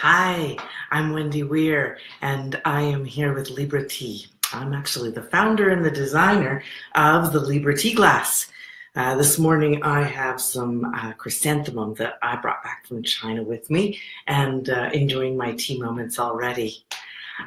Hi, I'm Wendy Weir, and I am here with Libre tea. I'm actually the founder and the designer of the Libre tea glass. This morning I have some chrysanthemum that I brought back from China with me and enjoying my tea moments already.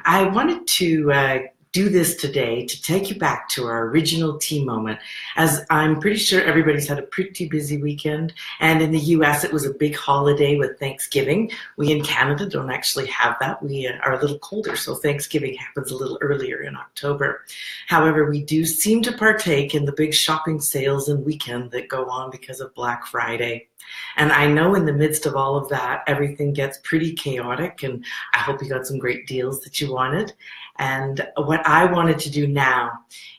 I wanted to do this today to take you back to our original tea moment, as I'm pretty sure everybody's had a pretty busy weekend, and in the US it was a big holiday with Thanksgiving. We in Canada don't actually have that. We are a little colder, so Thanksgiving happens a little earlier in October. However, we do seem to partake in the big shopping sales and weekend that go on because of Black Friday. And I know in the midst of all of that, everything gets pretty chaotic, and I hope you got some great deals that you wanted. And what I wanted to do now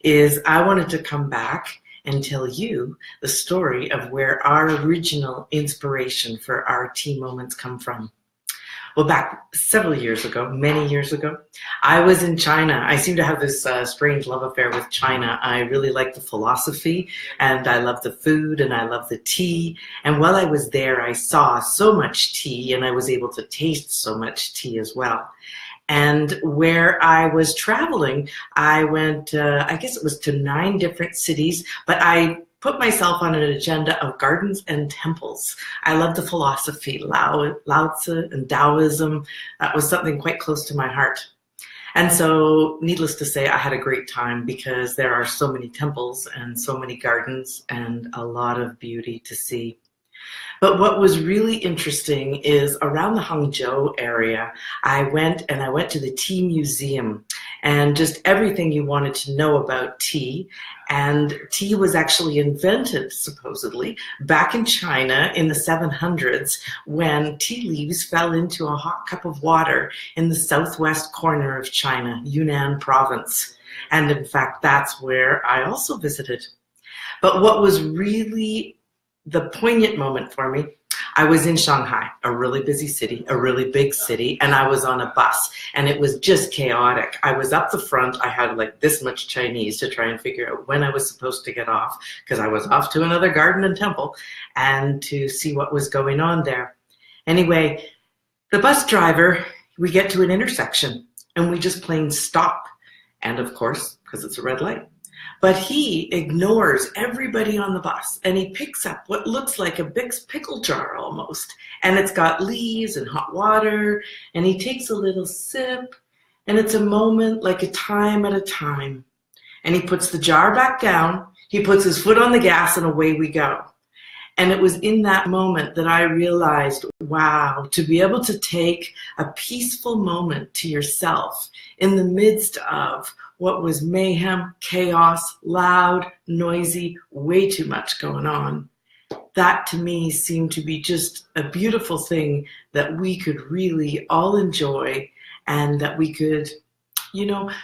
is I wanted to come back and tell you the story of where our original inspiration for our tea moments come from. Well, back several years ago, many years ago, I was in China. I seem to have this strange love affair with China. I really like the philosophy, and I love the food, and I love the tea. And while I was there, I saw so much tea, and I was able to taste so much tea as well. And where I was traveling, I went, I guess it was to 9 different cities, but I put myself on an agenda of gardens and temples. I love the philosophy, Lao Tzu and Taoism. That was something quite close to my heart. And so, needless to say, I had a great time because there are so many temples and so many gardens and a lot of beauty to see. But what was really interesting is around the Hangzhou area, I went to the tea museum and just everything you wanted to know about tea. And tea was actually invented, supposedly, back in China in the 700s when tea leaves fell into a hot cup of water in the southwest corner of China, Yunnan province. And in fact, that's where I also visited. But what was really the poignant moment for me, I was in Shanghai, a really busy city, a really big city, and I was on a bus, and it was just chaotic. I was up the front. I had like this much Chinese to try and figure out when I was supposed to get off, because I was off to another garden and temple, and to see what was going on there. Anyway, the bus driver, we get to an intersection, and we just plain stop. And of course, because it's a red light. But he ignores everybody on the bus, and he picks up what looks like a big pickle jar almost. And it's got leaves and hot water, and he takes a little sip, and it's a moment like a time at a time. And he puts the jar back down, he puts his foot on the gas, and away we go. And it was in that moment that I realized, wow, to be able to take a peaceful moment to yourself in the midst of what was mayhem, chaos, loud, noisy, way too much going on. That to me seemed to be just a beautiful thing that we could really all enjoy, and that we could,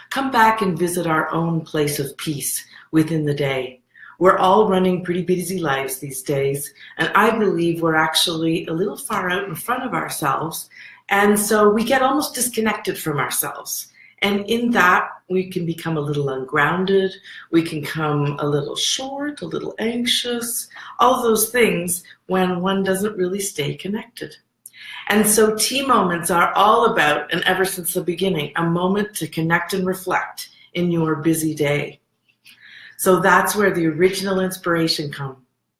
come back and visit our own place of peace within the day. We're all running pretty busy lives these days, and I believe we're actually a little far out in front of ourselves, and so we get almost disconnected from ourselves. And in that, we can become a little ungrounded, we can come a little short, a little anxious, all those things when one doesn't really stay connected. And so tea moments are all about, and ever since the beginning, a moment to connect and reflect in your busy day. So that's where the original inspiration comes.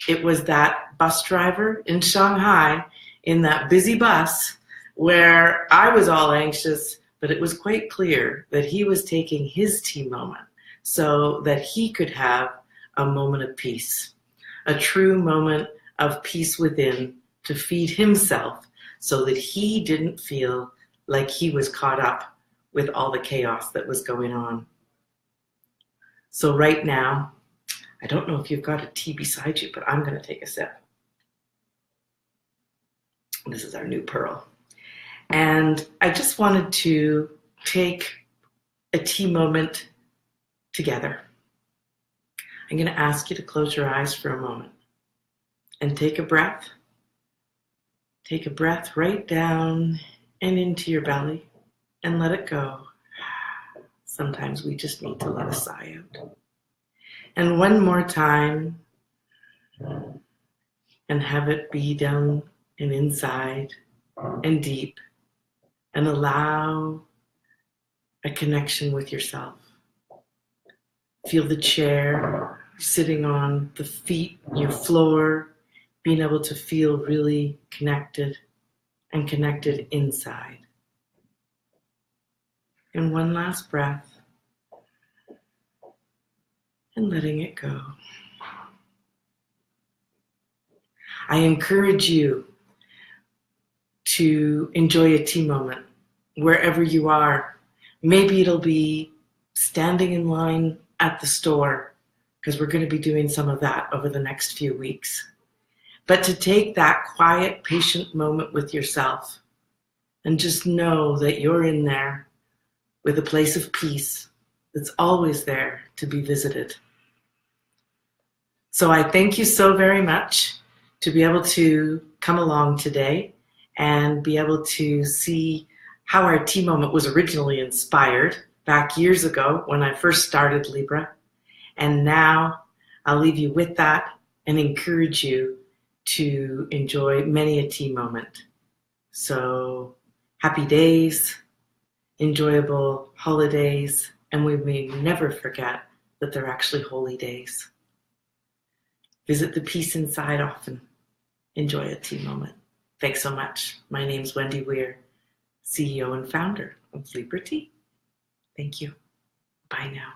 It was that bus driver in Shanghai, in that busy bus, where I was all anxious, but it was quite clear that he was taking his tea moment so that he could have a moment of peace, a true moment of peace within to feed himself so that he didn't feel like he was caught up with all the chaos that was going on. So right now, I don't know if you've got a tea beside you, but I'm going to take a sip. This is our new pearl. And I just wanted to take a tea moment together. I'm going to ask you to close your eyes for a moment and take a breath. Take a breath right down and into your belly and let it go. Sometimes we just need to let a sigh out. And one more time, and have it be down and inside and deep. and allow a connection with yourself. Feel the chair sitting on, the feet, your floor, being able to feel really connected and connected inside. And one last breath and letting it go. I encourage you to enjoy a tea moment wherever you are. Maybe it'll be standing in line at the store, because we're going to be doing some of that over the next few weeks. But to take that quiet, patient moment with yourself and just know that you're in there with a place of peace that's always there to be visited. So I thank you so very much to be able to come along today and be able to see how our tea moment was originally inspired back years ago when I first started Libre. And now I'll leave you with that and encourage you to enjoy many a tea moment. So happy days, enjoyable holidays, and we may never forget that they're actually holy days. Visit the peace inside often. Enjoy a tea moment. Thanks so much. My name's Wendy Weir, CEO and founder of Libre Tea. Thank you. Bye now.